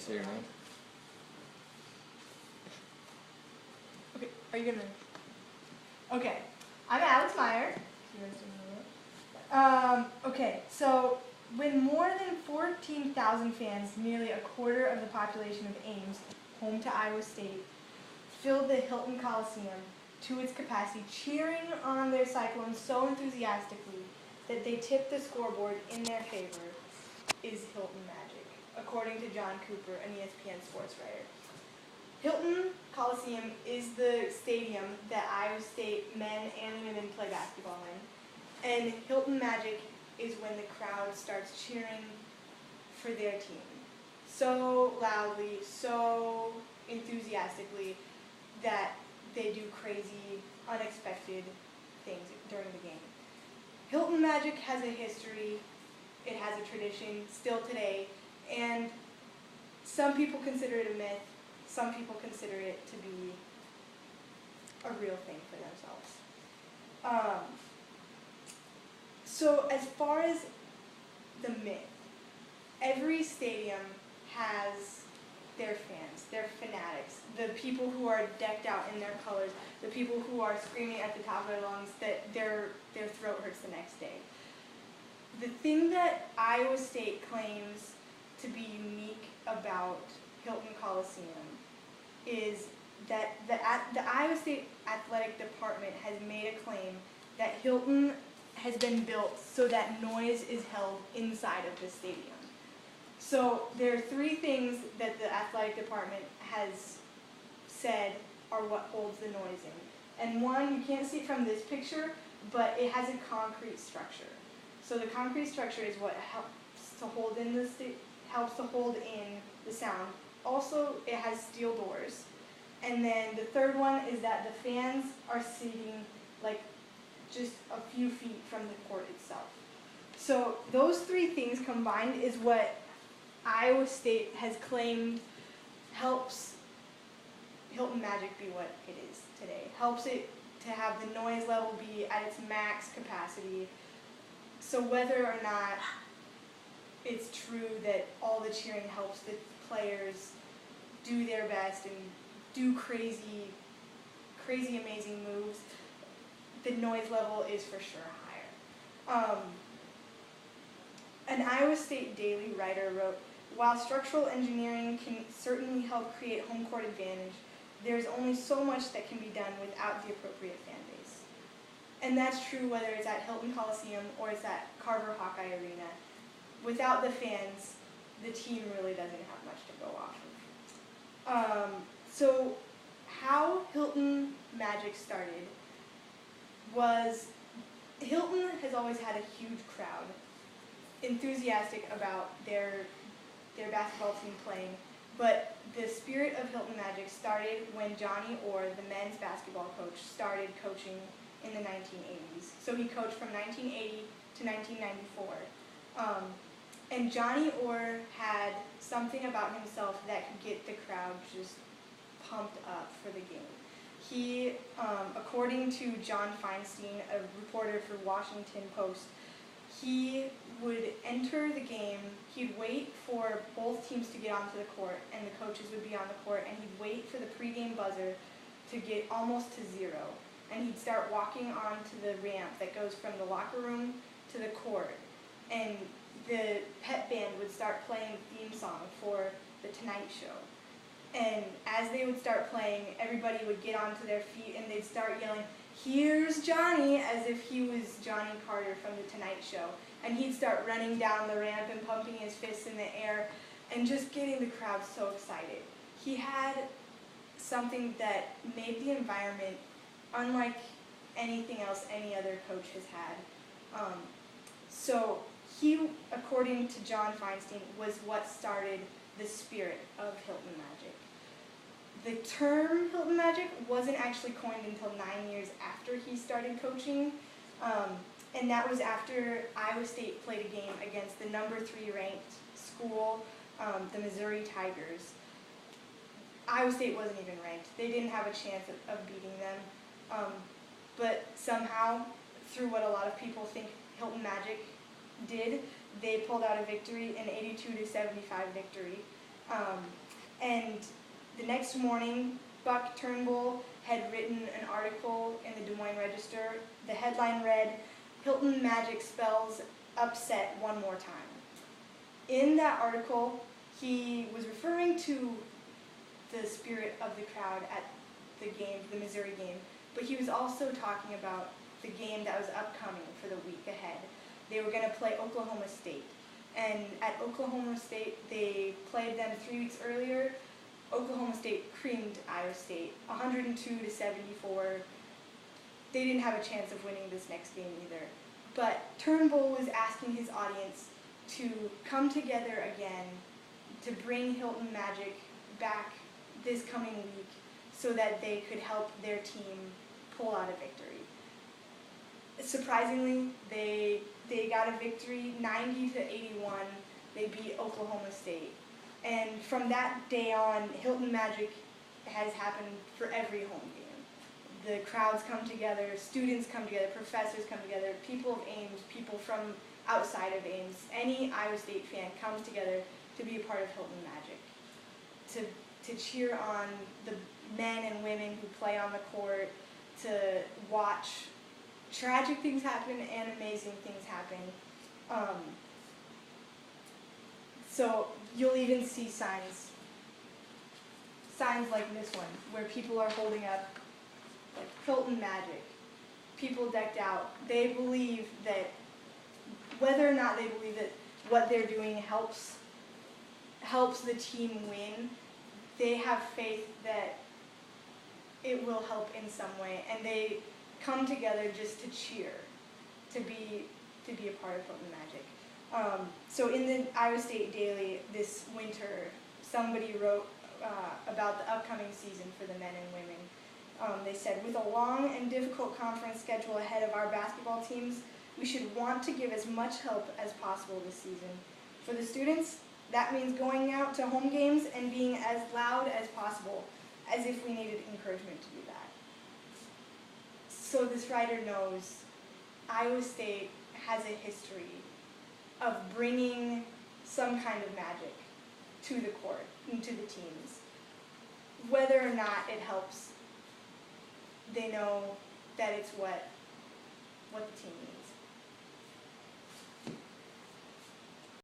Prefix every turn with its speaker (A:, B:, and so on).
A: say your name?
B: Okay, are you gonna? Okay, I'm Alex Meyer. You guys didn't know that. Okay, so when more than 14,000 fans, nearly a quarter of the population of Ames, home to Iowa State, filled the Hilton Coliseum to its capacity, cheering on their Cyclones so enthusiastically that they tipped the scoreboard in their favor, is Hilton magic, according to John Cooper, an ESPN sports writer. Hilton Coliseum is the stadium that Iowa State men and women play basketball in. And Hilton magic is when the crowd starts cheering for their team. So loudly, so enthusiastically that they do crazy, unexpected things during the game. Hilton magic has a history, it has a tradition still today, and some people consider it a myth. Some people consider it to be a real thing for themselves. So as far as the myth, every stadium has their fans, their fanatics, the people who are decked out in their colors, the people who are screaming at the top of their lungs that their throat hurts the next day. The thing that Iowa State claims to be unique about Hilton Coliseum is that the Iowa State Athletic Department has made a claim that Hilton has been built so that noise is held inside of the stadium. So there are three things that the athletic department has said are what holds the noise in. And one, you can't see it from this picture, but it has a concrete structure. So the concrete structure is what helps to hold in the sound. Also, it has steel doors. And then the third one is that the fans are sitting like just a few feet from the court itself. So those three things combined is what Iowa State has claimed helps Hilton magic be what it is today. Helps it to have the noise level be at its max capacity. So whether or not it's true that all the cheering helps the players do their best and do crazy amazing moves, the noise level is for sure higher. An Iowa State Daily writer wrote, "While structural engineering can certainly help create home court advantage, there's only so much that can be done without the appropriate fan base." And that's true whether it's at Hilton Coliseum or it's at Carver Hawkeye Arena. Without the fans, the team really doesn't have much to go off of. So how Hilton magic started was Hilton has always had a huge crowd, enthusiastic about their basketball team playing, but the spirit of Hilton magic started when Johnny Orr, the men's basketball coach, started coaching in the 1980s. So he coached from 1980 to 1994. And Johnny Orr had something about himself that could get the crowd just pumped up for the game. He, according to John Feinstein, a reporter for Washington Post, he would enter the game, he'd wait for both teams to get onto the court, and the coaches would be on the court, and he'd wait for the pregame buzzer to get almost to zero. And he'd start walking onto the ramp that goes from the locker room to the court. And the pep band would start playing the theme song for The Tonight Show. And as they would start playing, everybody would get onto their feet and they'd start yelling, "Here's Johnny," as if he was Johnny Carter from The Tonight Show. And he'd start running down the ramp and pumping his fists in the air and just getting the crowd so excited. He had something that made the environment unlike anything else any other coach has had. So he, according to John Feinstein, was what started the spirit of Hilton magic. The term Hilton magic wasn't actually coined until 9 years after he started coaching, and that was after Iowa State played a game against the number 3 ranked school, the Missouri Tigers. Iowa State wasn't even ranked. They didn't have a chance of beating them, but somehow, through what a lot of people think Hilton magic did, they pulled out a victory, an 82-75 victory. And the next morning, Buck Turnbull had written an article in the Des Moines Register. The headline read, "Hilton Magic spells upset one more time." In that article, he was referring to the spirit of the crowd at the game, the Missouri game, but he was also talking about the game that was upcoming for the week ahead. They were going to play Oklahoma State. And at Oklahoma State, they played them 3 weeks earlier. Oklahoma State creamed Iowa State, 102-74. They didn't have a chance of winning this next game either. But Turnbull was asking his audience to come together again to bring Hilton Magic back this coming week so that they could help their team pull out a victory. Surprisingly, they got a victory, 90-81. They beat Oklahoma State. And from that day on, Hilton Magic has happened for every home game. The crowds come together, students come together, professors come together, people of Ames, people from outside of Ames. Any Iowa State fan comes together to be a part of Hilton Magic, to cheer on the men and women who play on the court, to watch tragic things happen and amazing things happen. So you'll even see signs like this one, where people are holding up like Hilton Magic, people decked out. They believe that, whether or not they believe that what they're doing helps the team win, they have faith that it will help in some way, and they come together just to cheer, to be a part of Hilton Magic. So in the Iowa State Daily this winter, somebody wrote about the upcoming season for the men and women. They said, "With a long and difficult conference schedule ahead of our basketball teams, we should want to give as much help as possible this season. For the students, that means going out to home games and being as loud as possible, as if we needed encouragement to do that." So this writer knows Iowa State has a history of bringing some kind of magic to the court and to the teams. Whether or not it helps, they know that it's what the team needs.